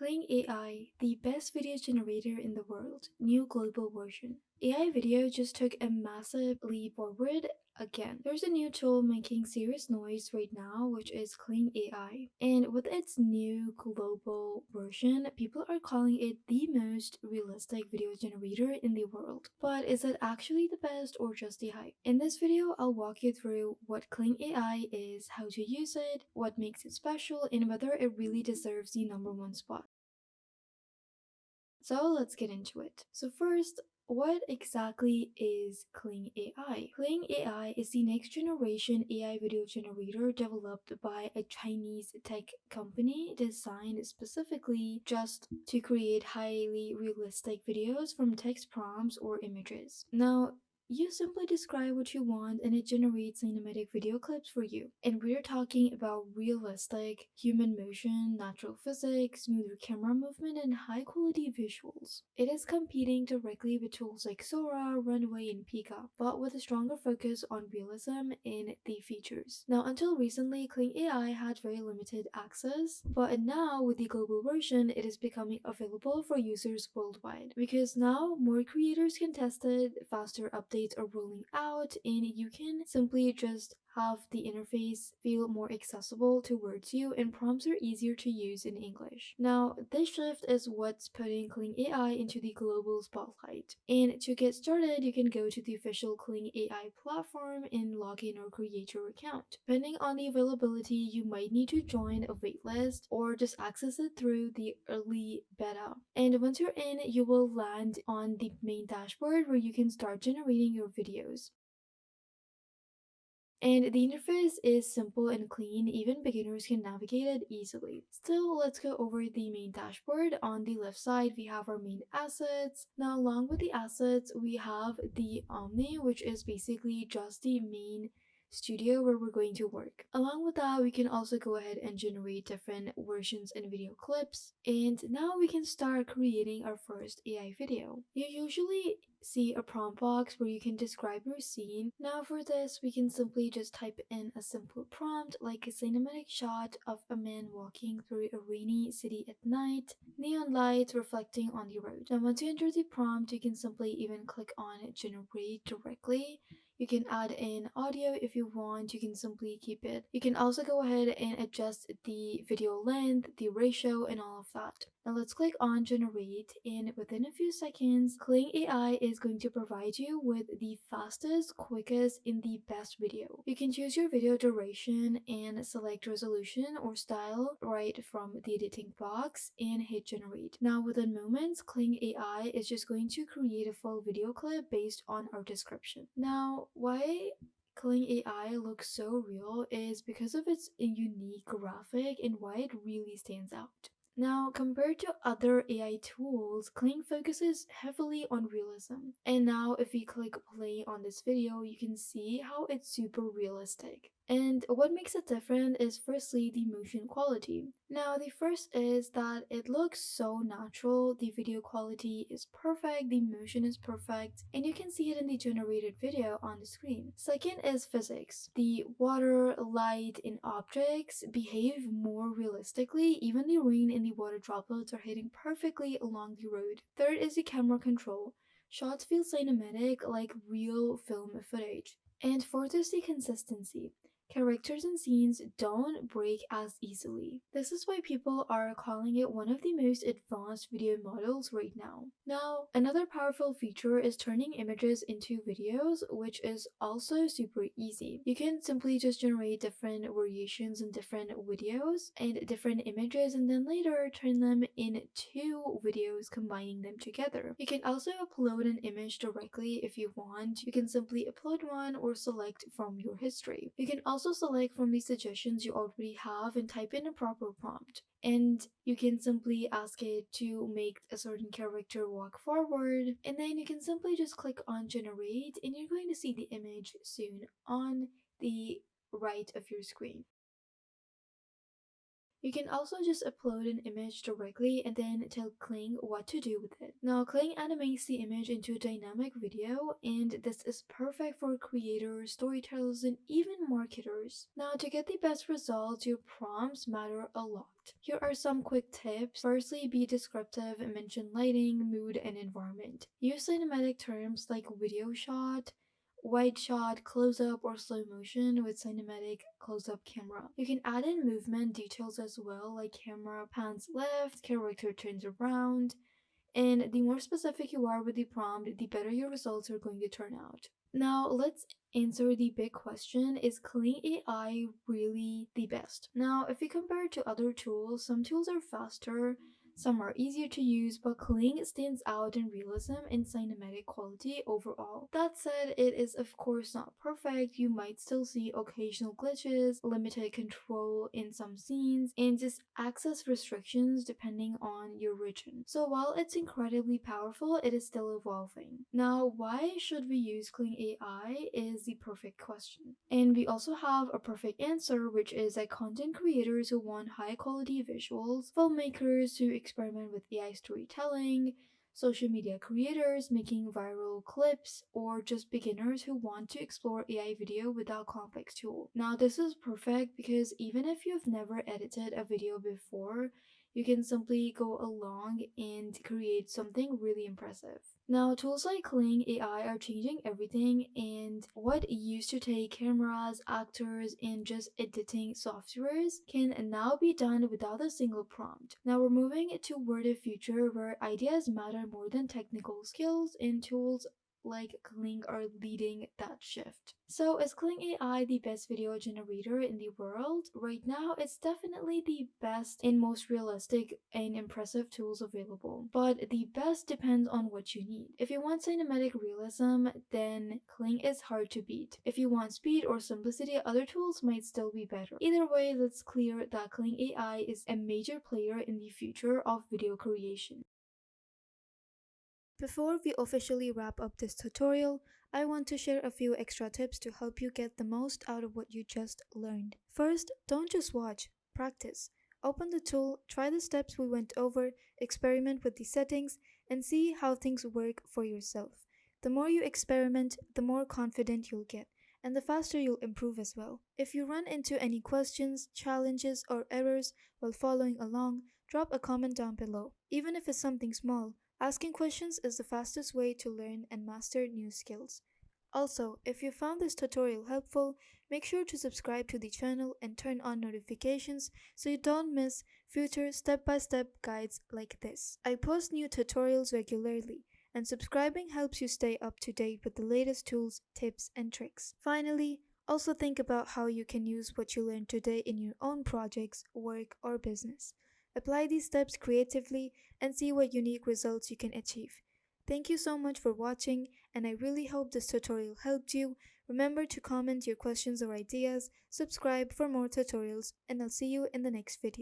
Kling AI, the best video generator in the world, new global version. AI video just took a massive leap forward again. There's a new tool making serious noise right now, which is Kling AI. And with its new global version, people are calling it the most realistic video generator in the world. But is it actually the best or just the hype? In this video, I'll walk you through what Kling AI is, how to use it, what makes it special, and whether it really deserves the #1 spot. So let's get into it. So first, what exactly is Kling AI? Kling AI is the next generation AI video generator developed by a Chinese tech company designed specifically just to create highly realistic videos from text prompts or images. Now, you simply describe what you want and it generates cinematic video clips for you. And we're talking about realistic human motion, natural physics, smoother camera movement, and high quality visuals. It is competing directly with tools like Sora, Runway, and Pika, but with a stronger focus on realism in the features. Now, until recently, Kling AI had very limited access, but now with the global version, it is becoming available for users worldwide. Because now more creators can test it, faster updates are rolling out, and you can simply just have the interface feel more accessible towards you and prompts are easier to use in English. Now, this shift is what's putting Kling AI into the global spotlight. And to get started, you can go to the official Kling AI platform and log in or create your account. Depending on the availability, you might need to join a waitlist or just access it through the early beta. And once you're in, you will land on the main dashboard where you can start generating your videos. And the interface is simple and clean, even beginners can navigate it easily. Still, let's go over the main dashboard. On the left side, we have our main assets. Now, along with the assets, we have the Omni, which is basically just the main studio where we're going to work. Along with that, we can also go ahead and generate different versions and video clips. And now we can start creating our first AI video. You usually see a prompt box where you can describe your scene. Now for this, we can simply just type in a simple prompt like a cinematic shot of a man walking through a rainy city at night, neon lights reflecting on the road. Now once you enter the prompt, you can simply even click on generate directly. You can add in audio if you want, you can simply keep it. You can also go ahead and adjust the video length, the ratio, and all of that. Now let's click on generate, and within a few seconds, Kling AI is going to provide you with the fastest, quickest, and the best video. You can choose your video duration and select resolution or style right from the editing box and hit generate. Now within moments, Kling AI is just going to create a full video clip based on our description. Now, why Kling AI looks so real is because of its unique graphic and why it really stands out. Now, compared to other AI tools, Kling focuses heavily on realism. And now if we click play on this video, you can see how it's super realistic. And what makes it different is firstly the motion quality. Now the first is that it looks so natural, the video quality is perfect, the motion is perfect, and you can see it in the generated video on the screen. Second is physics. The water, light, and objects behave more realistically, even the rain and the water droplets are hitting perfectly along the road. Third is the camera control. Shots feel cinematic like real film footage. And fourth is the consistency. Characters and scenes don't break as easily. This is why people are calling it one of the most advanced video models right now. Now, another powerful feature is turning images into videos, which is also super easy. You can simply just generate different variations in different videos and different images and then later turn them into videos combining them together. You can also upload an image directly if you want. You can simply upload one or select from your history. You can also select from the suggestions you already have and type in a proper prompt. And you can simply ask it to make a certain character walk forward, and then you can simply just click on generate and you're going to see the image soon on the right of your screen. You can also just upload an image directly and then tell Kling what to do with it. Now, Kling animates the image into a dynamic video, and this is perfect for creators, storytellers, and even marketers. Now, to get the best results, your prompts matter a lot. Here are some quick tips. Firstly, be descriptive and mention lighting, mood, and environment. Use cinematic terms like video shot, wide shot, close up, or slow motion with cinematic close up camera. You can add in movement details as well, like camera pans left, character turns around, and the more specific you are with the prompt, the better your results are going to turn out. Now, let's answer the big question: is Kling AI really the best? Now, if we compare it to other tools, some tools are faster, some are easier to use, but Kling stands out in realism and cinematic quality overall. That said, it is of course not perfect. You might still see occasional glitches, limited control in some scenes, and just access restrictions depending on your region. So while it's incredibly powerful, it is still evolving. Now, why should we use Kling AI is the perfect question. And we also have a perfect answer, which is that content creators who want high quality visuals, filmmakers who experiment with AI storytelling, social media creators making viral clips, or just beginners who want to explore AI video without complex tool. Now, this is perfect because even if you've never edited a video before, you can simply go along and create something really impressive. Now, tools like Kling AI are changing everything, and what used to take cameras, actors, and just editing softwares can now be done without a single prompt. Now, we're moving toward a future where ideas matter more than technical skills, and tools like Kling are leading that shift. So, is Kling AI the best video generator in the world? Right now, it's definitely the best and most realistic and impressive tools available. But the best depends on what you need. If you want cinematic realism, then Kling is hard to beat. If you want speed or simplicity, other tools might still be better. Either way, it's clear that Kling AI is a major player in the future of video creation. Before we officially wrap up this tutorial, I want to share a few extra tips to help you get the most out of what you just learned. First, don't just watch, practice. Open the tool, try the steps we went over, experiment with the settings, and see how things work for yourself. The more you experiment, the more confident you'll get, and the faster you'll improve as well. If you run into any questions, challenges, or errors while following along, drop a comment down below. Even if it's something small, asking questions is the fastest way to learn and master new skills. Also, if you found this tutorial helpful, make sure to subscribe to the channel and turn on notifications so you don't miss future step-by-step guides like this. I post new tutorials regularly, and subscribing helps you stay up to date with the latest tools, tips, and tricks. Finally, also think about how you can use what you learned today in your own projects, work, or business. Apply these steps creatively and see what unique results you can achieve. Thank you so much for watching, and I really hope this tutorial helped you. Remember to comment your questions or ideas, subscribe for more tutorials, and I'll see you in the next video.